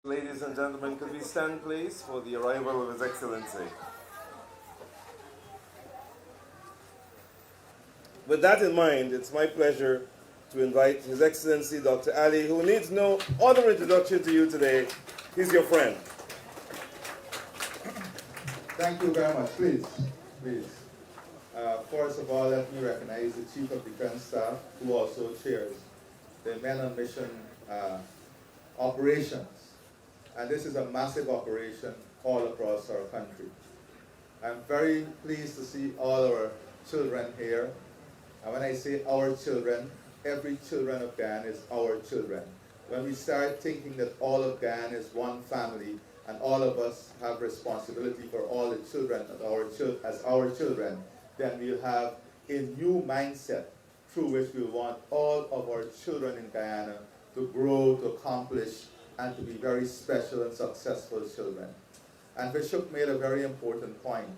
Ladies and gentlemen, could we stand please for the arrival of His Excellency? With that in mind, it's my pleasure to invite His Excellency Dr. Ali, who needs no other introduction to you today. He's your friend. Thank you very much. Please, please. First of all, let me recognize the Chief of Defense Staff, who also chairs the Men on Mission operations. And this is a massive operation all across our country. I'm very pleased to see all our children here. And when I say our children, every children of Guyana is our children. When we start thinking that all of Guyana is one family and all of us have responsibility for all the children as our children, then we'll have a new mindset through which we want all of our children in Guyana to grow, to accomplish, and to be very special and successful children. And Bishop made a very important point.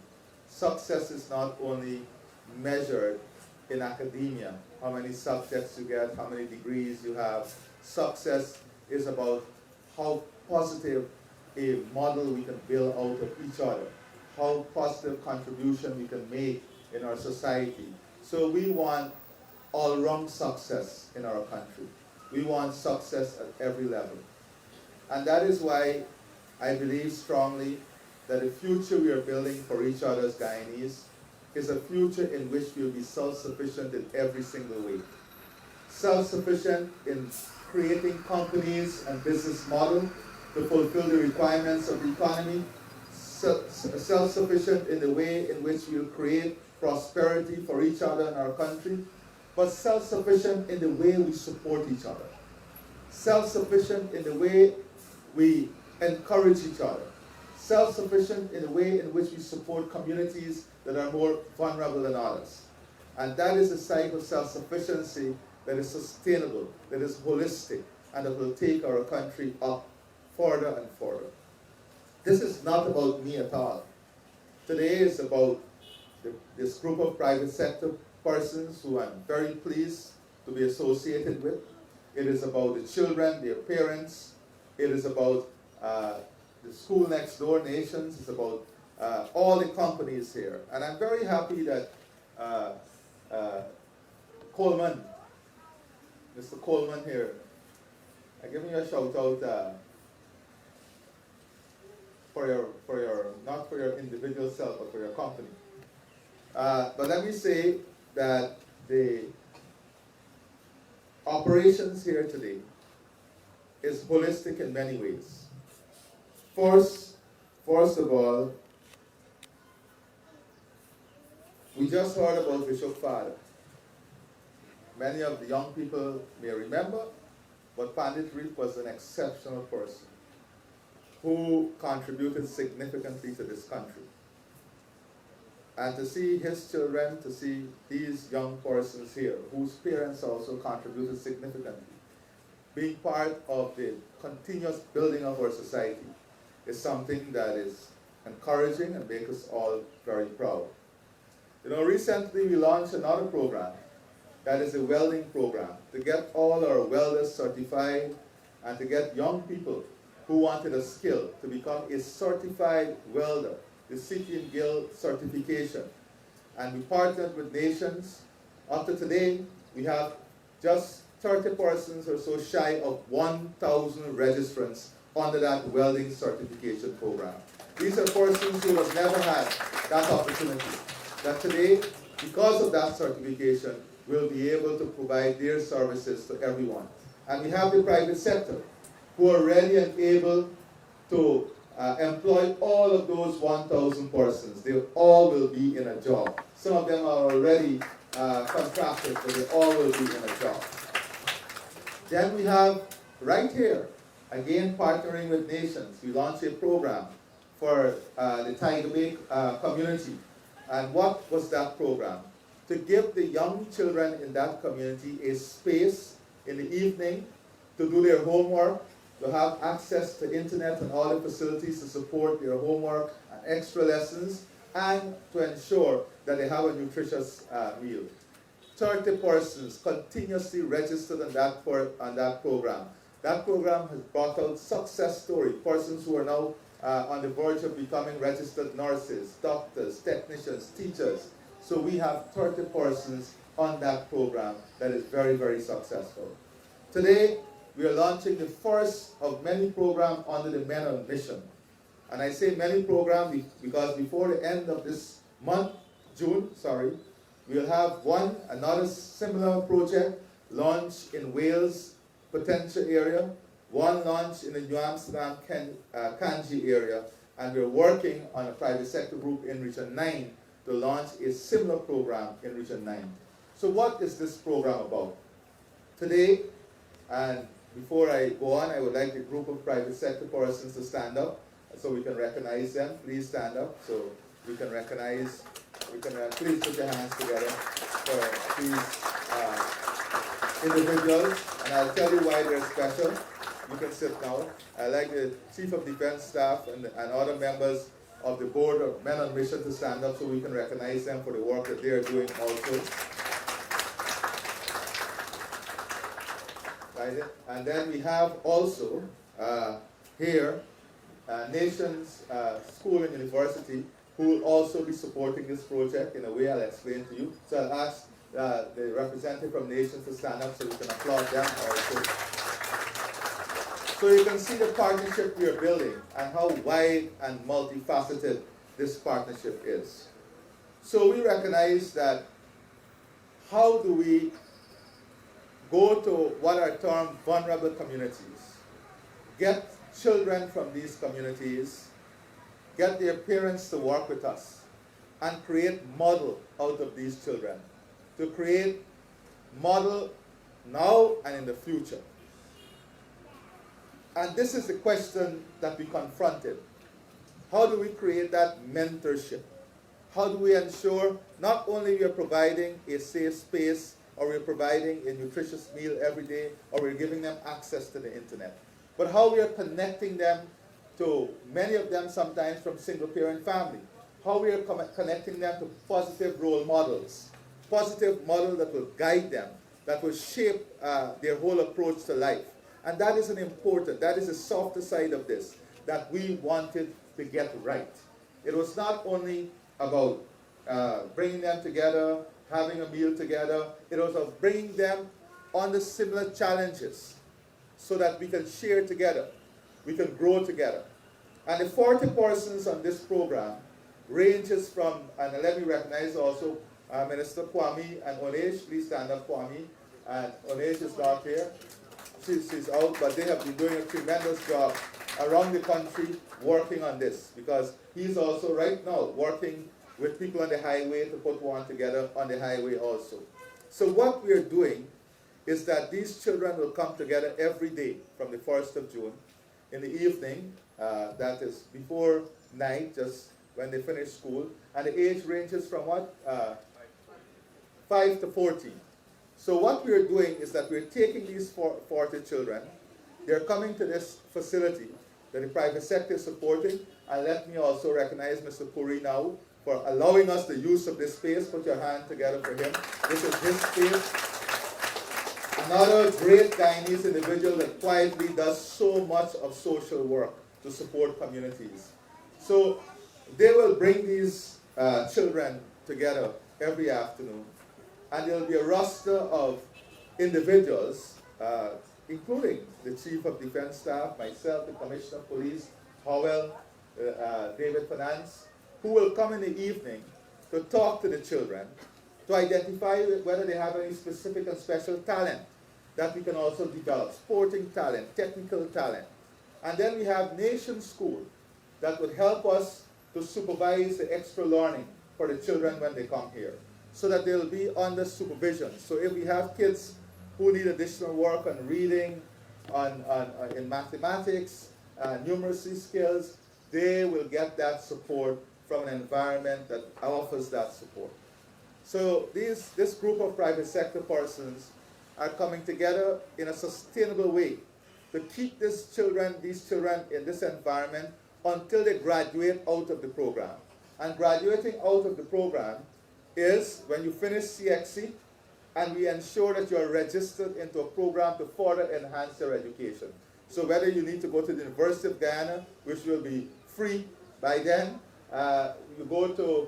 Success is not only measured in academia, how many subjects you get, how many degrees you have. Success is about how positive a model we can build out of each other, how positive contribution we can make in our society. So we want all-round success in our country. We want success at every level. And that is why I believe strongly that the future we are building for each other as Guyanese is a future in which we will be self-sufficient in every single way. Self-sufficient in creating companies and business models to fulfill the requirements of the economy, self-sufficient in the way in which we will create prosperity for each other in our country, but self-sufficient in the way we support each other. Self-sufficient in the way we encourage each other. Self-sufficient in the way in which we support communities that are more vulnerable than others. And that is the type of self-sufficiency that is sustainable, that is holistic, and that will take our country up further and further. This is not about me at all. Today is about this group of private sector persons who I'm very pleased to be associated with. It is about the children, their parents. It is about the school next door nations. It's about all the companies here. And I'm very happy that Coleman, Mr. Coleman here, I'm giving you a shout out not for your individual self, but for your company. But let me say that the operations here today is holistic in many ways. First of all, we just heard about Bishop Father. Many of the young people may remember, but Pandit Reef was an exceptional person who contributed significantly to this country. And to see his children, to see these young persons here, whose parents also contributed significantly, being part of the continuous building of our society is something that is encouraging and makes us all very proud. You know, recently we launched another program that is a welding program to get all our welders certified and to get young people who wanted a skill to become a certified welder, the City and Guild certification. And we partnered with nations. Up to today, we have just 30 persons or so shy of 1,000 registrants under that welding certification program. These are persons who have never had that opportunity. That today, because of that certification, will be able to provide their services to everyone. And we have the private sector, who are ready and able to employ all of those 1,000 persons. They all will be in a job. Some of them are already contracted, but they all will be in a job. Then we have right here, again partnering with nations, we launched a program for the Tiger Bay community. And what was that program? To give the young children in that community a space in the evening to do their homework, to have access to internet and all the facilities to support their homework and extra lessons, and to ensure that they have a nutritious meal. 30 persons continuously registered on that program. That program has brought out success stories, persons who are now on the verge of becoming registered nurses, doctors, technicians, teachers. So we have 30 persons on that program that is very, very successful. Today, we are launching the first of many programs under the Men on Mission. And I say many programs because before the end of this month, June, we'll have another similar project launched in Wales potential area, one launch in the New Amsterdam Kanji area, and we're working on a private sector group in Region 9 to launch a similar program in Region 9. So what is this program about? Today, and before I go on, I would like a group of private sector persons to stand up so we can recognize them. Please stand up so we can recognize, please put your hands together for these individuals. And I'll tell you why they're special. You can sit now. I'd like the Chief of Defense Staff and other members of the Board of Men on Mission to stand up so we can recognize them for the work that they are doing also. Right? And then we have also here Nations School and University who will also be supporting this project in a way I'll explain to you. So I'll ask the representative from Nations to stand up so we can applaud them also. So you can see the partnership we are building and how wide and multifaceted this partnership is. So we recognize that how do we go to what are termed vulnerable communities, get children from these communities, get their parents to work with us, and create model out of these children, to create model now and in the future. And this is the question that we confronted. How do we create that mentorship? How do we ensure not only we are providing a safe space, or we're providing a nutritious meal every day, or we're giving them access to the internet, but how we are connecting them to, many of them sometimes from single-parent family, how we are connecting them to positive role models, positive models that will guide them, that will shape their whole approach to life. And that is that is the softer side of this, that we wanted to get right. It was not only about bringing them together, having a meal together, it was of bringing them on the similar challenges so that we can share together, we can grow together. And the 40 persons on this program ranges from, and let me recognize also Minister Kwame and Onesh. Please stand up, Kwame. And Onesh is not here. She's out, but they have been doing a tremendous job around the country working on this, because he's also right now working with people on the highway to put one together on the highway also. So what we are doing is that these children will come together every day from the 1st of June in the evening, that is before night, just when they finish school, and the age ranges from what? 5 to 14. So what we're doing is that we're taking these 40 children, they're coming to this facility that the private sector is supporting, and let me also recognize Mr. Puri now for allowing us the use of this space. Put your hand together for him. This is his space. Another great Guyanese individual that quietly does so much of social work to support communities. So they will bring these children together every afternoon, and there will be a roster of individuals, including the Chief of Defense Staff, myself, the Commissioner of Police, Howell, David Finance, who will come in the evening to talk to the children, to identify whether they have any specific and special talent that we can also develop, sporting talent, technical talent. And then we have Nation School that would help us to supervise the extra learning for the children when they come here, so that they'll be under supervision. So if we have kids who need additional work on reading, in mathematics, numeracy skills, they will get that support from an environment that offers that support. So this group of private sector persons are coming together in a sustainable way to keep these children in this environment until they graduate out of the program. And graduating out of the program is when you finish CXC, and we ensure that you are registered into a program to further enhance your education. So whether you need to go to the University of Guyana, which will be free by then, you go to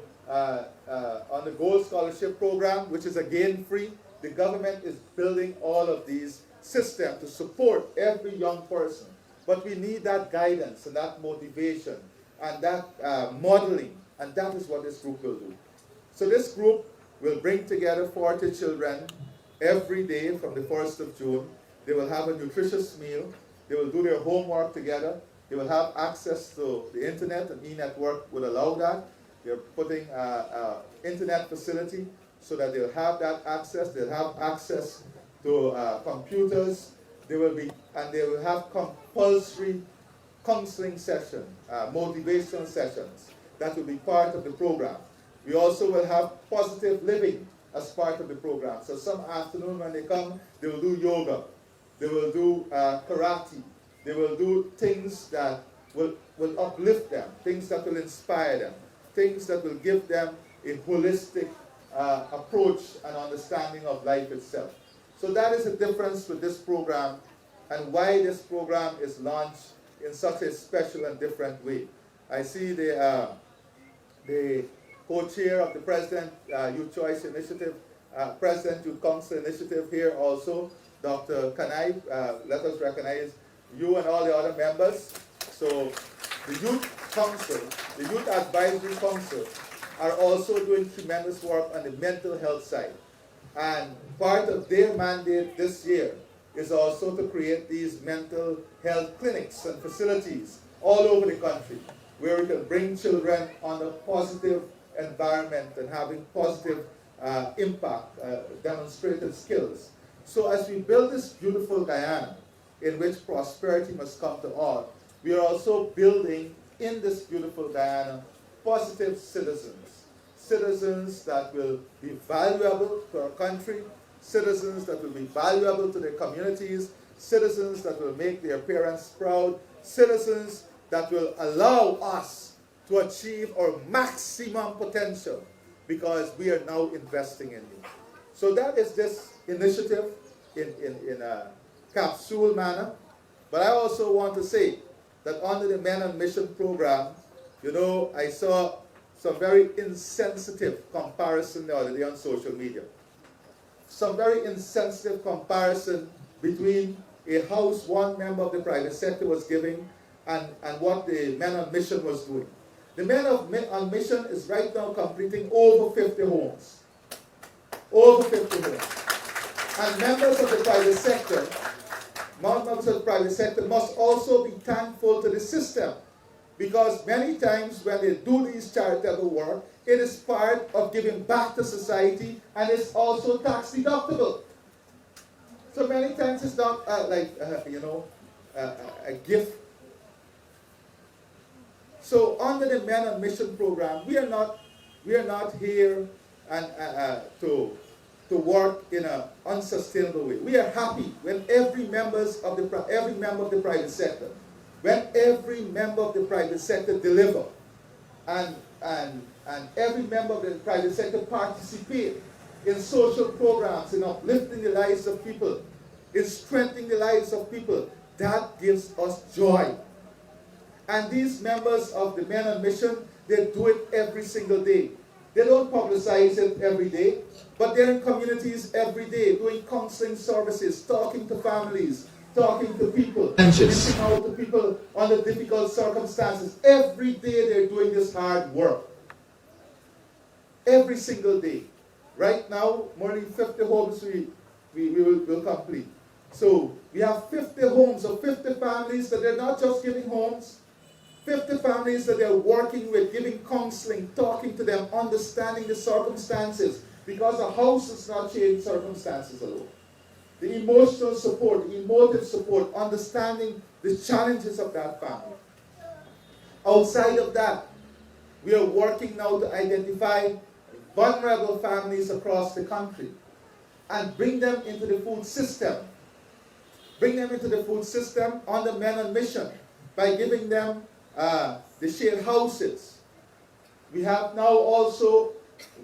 on the Gold Scholarship Program, which is again free. The government is building all of these systems to support every young person. But we need that guidance and that motivation and that modeling, and that is what this group will do. So this group will bring together 40 children every day from the 1st of June. They will have a nutritious meal. They will do their homework together. They will have access to the internet, and e-network will allow that. They're putting internet facility so that they'll have that access. They'll have access to computers. They will have compulsory counseling sessions, motivational sessions. That will be part of the program. We also will have positive living as part of the program. So some afternoon when they come, they will do yoga. They will do karate. They will do things that will uplift them, things that will inspire them, things that will give them a holistic approach and understanding of life itself. So that is the difference with this program and why this program is launched in such a special and different way. I see the co-chair of the President Youth Choice Initiative, President Youth Council Initiative here also, Dr. Kanai. Let us recognize you and all the other members. So the Youth Council, the Youth Advisory Council are also doing tremendous work on the mental health side. And part of their mandate this year is also to create these mental health clinics and facilities all over the country where we can bring children on a positive environment and having positive impact, demonstrated skills. So as we build this beautiful Guyana in which prosperity must come to all, we are also building in this beautiful Guyana positive citizens. Citizens that will be valuable to our country, citizens that will be valuable to their communities, citizens that will make their parents proud, citizens that will allow us to achieve our maximum potential because we are now investing in you. So that is this initiative in a capsule manner. But I also want to say that under the Men on Mission program, you know, I saw some very insensitive comparison the other day on social media. Some very insensitive comparison between a house one member of the private sector was giving and what the Men on Mission was doing. The Men on Mission is right now completing over 50 homes. Over 50 homes. And members of the private sector, members of the private sector must also be thankful to the system, because many times when they do these charitable work, it is part of giving back to society, and it's also tax deductible. So many times it's not a gift. So under the Men on Mission program, we are not here to work in an unsustainable way. We are happy when every member of the private sector, when every member of the private sector deliver, and every member of the private sector participate in social programs, in uplifting the lives of people, in strengthening the lives of people, that gives us joy. And these members of the Men on Mission, they do it every single day. They don't publicize it every day, but they're in communities every day, doing counseling services, talking to families, talking to people, reaching out to people under difficult circumstances. Every day they're doing this hard work. Every single day. Right now, more than 50 homes we will complete. So we have 50 homes of 50 families that they're not just giving homes, 50 families that they're working with, giving counseling, talking to them, understanding the circumstances, because a house does not change circumstances alone. The emotional support, the emotive support, understanding the challenges of that family. Outside of that, we are working now to identify vulnerable families across the country and bring them into the food system. Bring them into the food system on the Men on Mission by giving them the shared houses. We have now also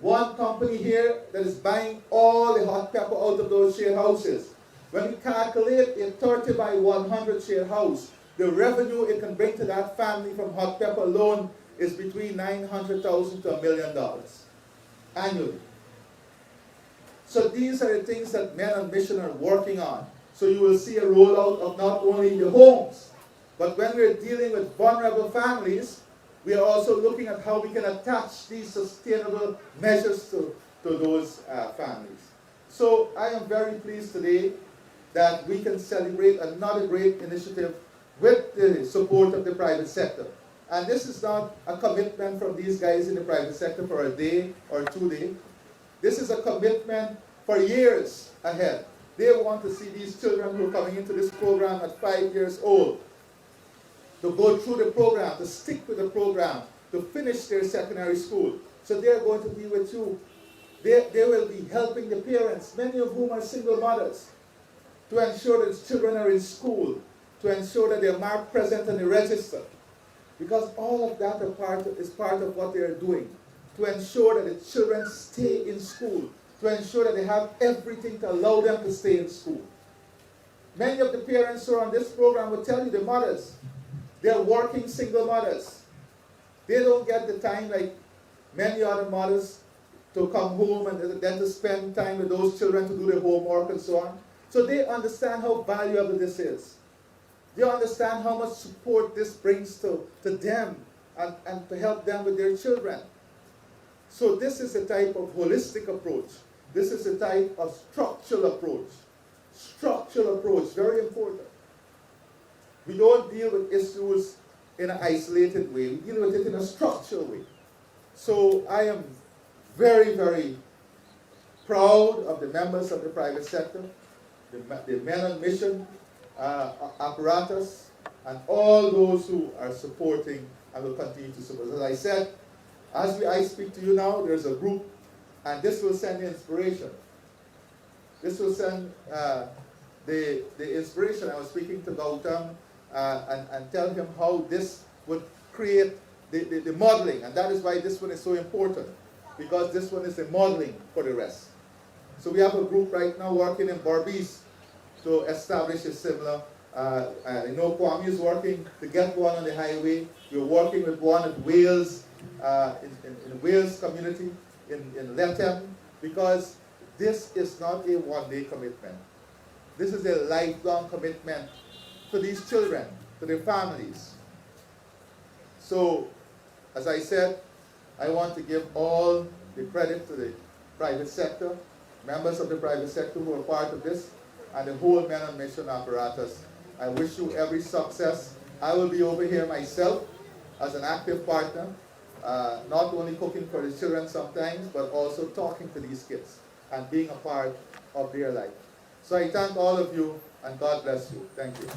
one company here that is buying all the hot pepper out of those share houses. When we calculate a 30 by 100 share house, the revenue it can bring to that family from hot pepper alone is between $900,000 to $1 million annually. So these are the things that Men on Mission are working on. So you will see a rollout of not only the homes, but when we're dealing with vulnerable families, we are also looking at how we can attach these sustainable measures to those families. So I am very pleased today that we can celebrate another great initiative with the support of the private sector. And this is not a commitment from these guys in the private sector for a day or 2 days. This is a commitment for years ahead. They want to see these children who are coming into this program at 5 years old to go through the program, to stick with the program, to finish their secondary school. So they're going to be with you. They will be helping the parents, many of whom are single mothers, to ensure that children are in school, to ensure that they're marked present in the register. Because all of that is part of what they're doing, to ensure that the children stay in school, to ensure that they have everything to allow them to stay in school. Many of the parents who are on this program will tell you, the mothers, they're working single mothers. They don't get the time like many other mothers to come home and then to spend time with those children to do their homework and so on. So they understand how valuable this is. They understand how much support this brings to them and to help them with their children. So this is a type of holistic approach. This is a type of structural approach. Structural approach, very important. We don't deal with issues in an isolated way. We deal with it in a structural way. So I am very, very proud of the members of the private sector, the Men on Mission apparatus, and all those who are supporting and will continue to support. As I said, as I speak to you now, there's a group, and this will send inspiration. This will send the inspiration. I was speaking to Gautam and tell him how this would create the modeling, and that is why this one is so important, because this one is the modeling for the rest. So we have a group right now working in Berbice to establish a similar, I know Kwame is working to get one on the highway. We're working with one in Wales, in Wales community, in Lethem, because this is not a one-day commitment. This is a lifelong commitment to these children, to their families. So, as I said, I want to give all the credit to the private sector, members of the private sector who are part of this, and the whole Men on Mission apparatus. I wish you every success. I will be over here myself as an active partner, not only cooking for the children sometimes, but also talking to these kids and being a part of their life. So I thank all of you, and God bless you. Thank you.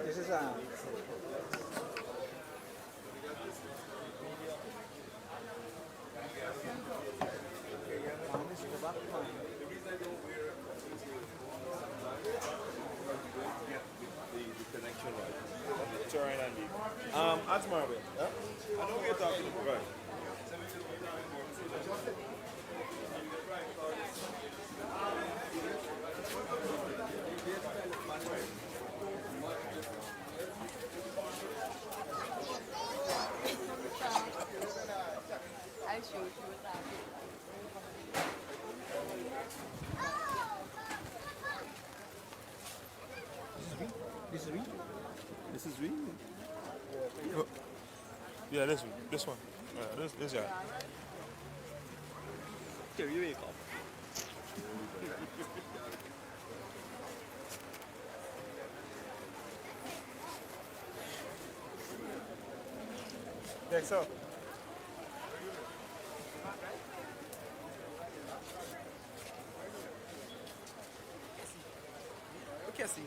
This is a The connection right. Turn and leave. At Marvin. Huh? I know what you're talking about. Right. I showed you that. This is real. Yeah, this one. This guy. Here, you wake up. Next up. Okay, see.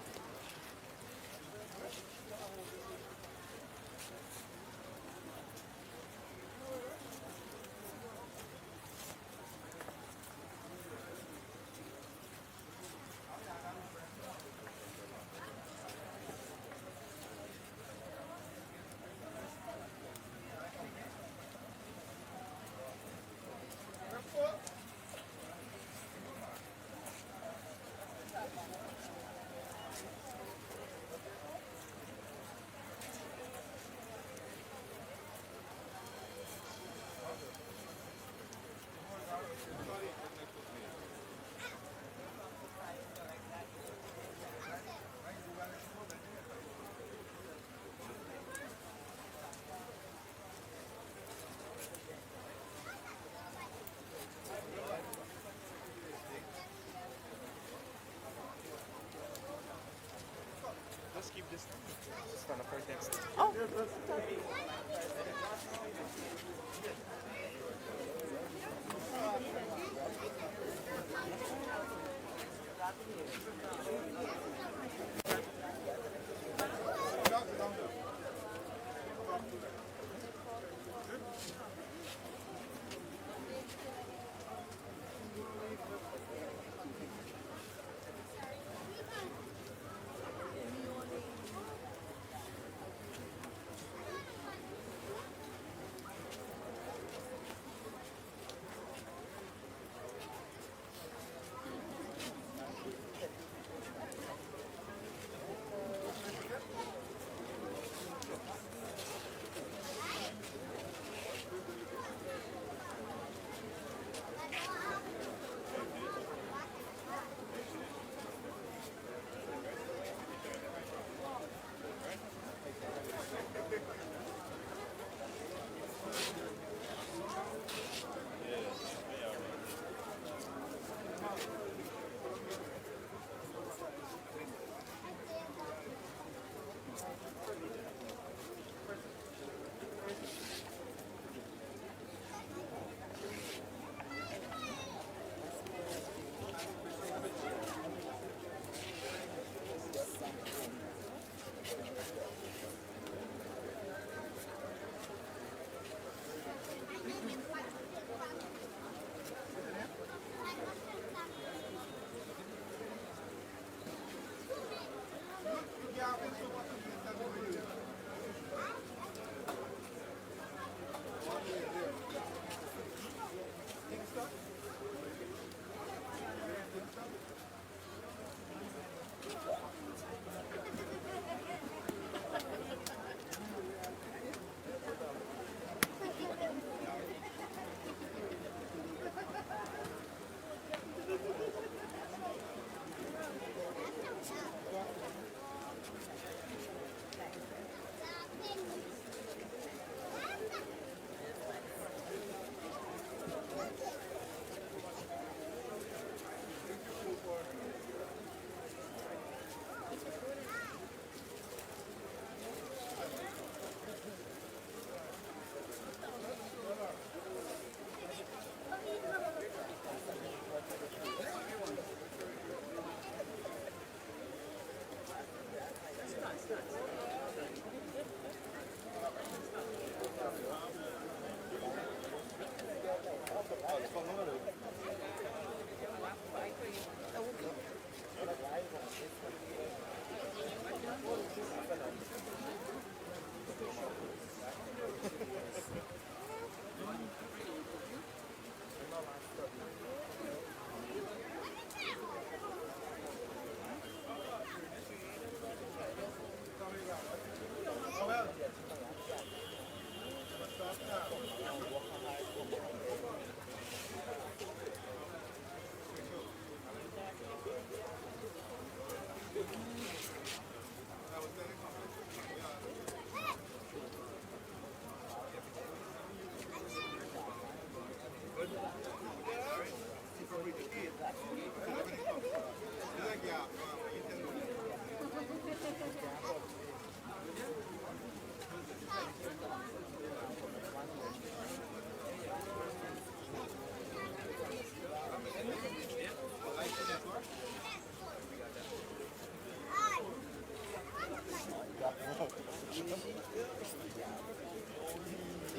Let's keep this stand up right next. Oh.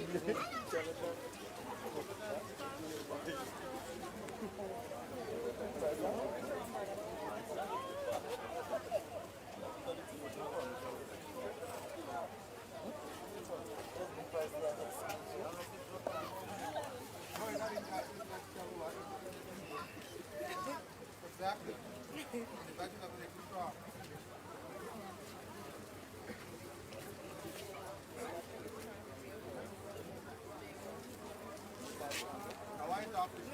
Exactly. Imagine that they could talk. Now I talk to you.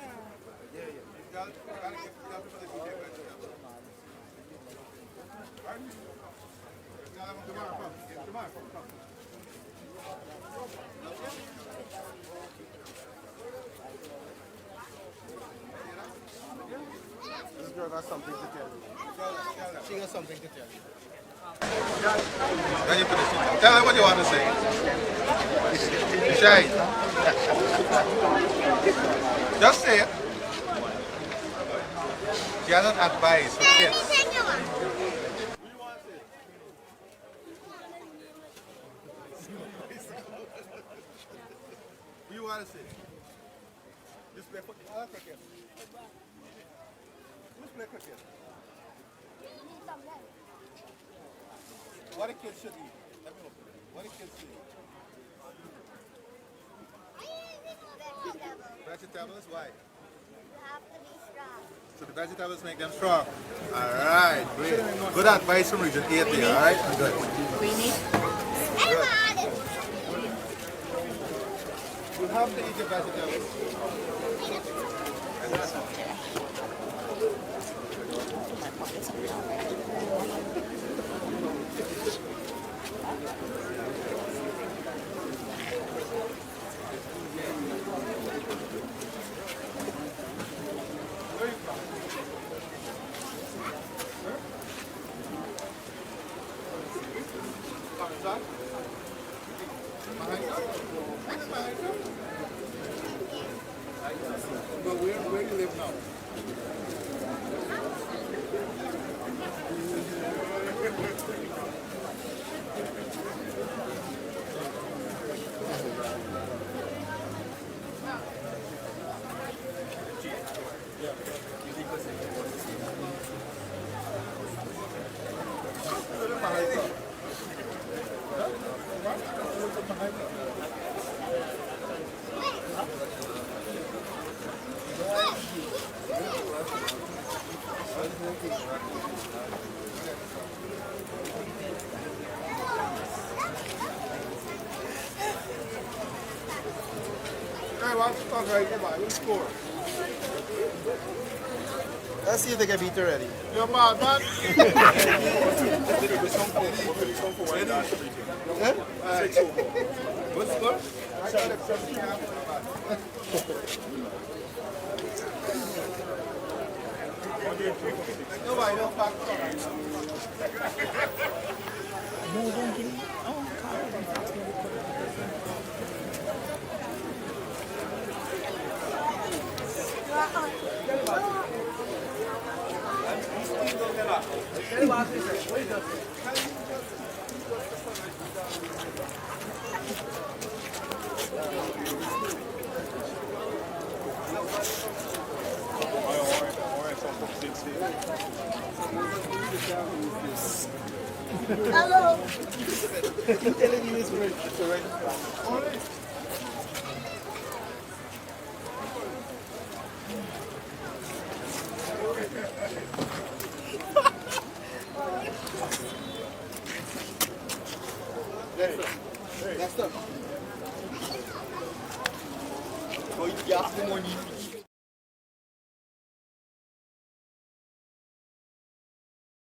Yeah. You gotta give people the DJ vegetable. Right? You gotta have them tomorrow. Come. Tomorrow. Come. This girl got something to tell you. She got something to tell you. Then you put the shit down. Tell her what you want to say. Shay. Just say it. She has an advice for kids. What do you want to say? Just play cricket. Just play cricket. What a kid should eat. Let me look at it. What a kid should eat. Vegetables? Why? You have to be strong. So the vegetables make them strong. Alright, great. Good advice from Region 8 there, alright? Good. You have to eat your vegetables. But where do you live now? Let's see if they can beat her already. You're bad, man. What's the score? Nobody knows back. Hello. I'm telling you this word. It's already. Next up. Oh, you got the money.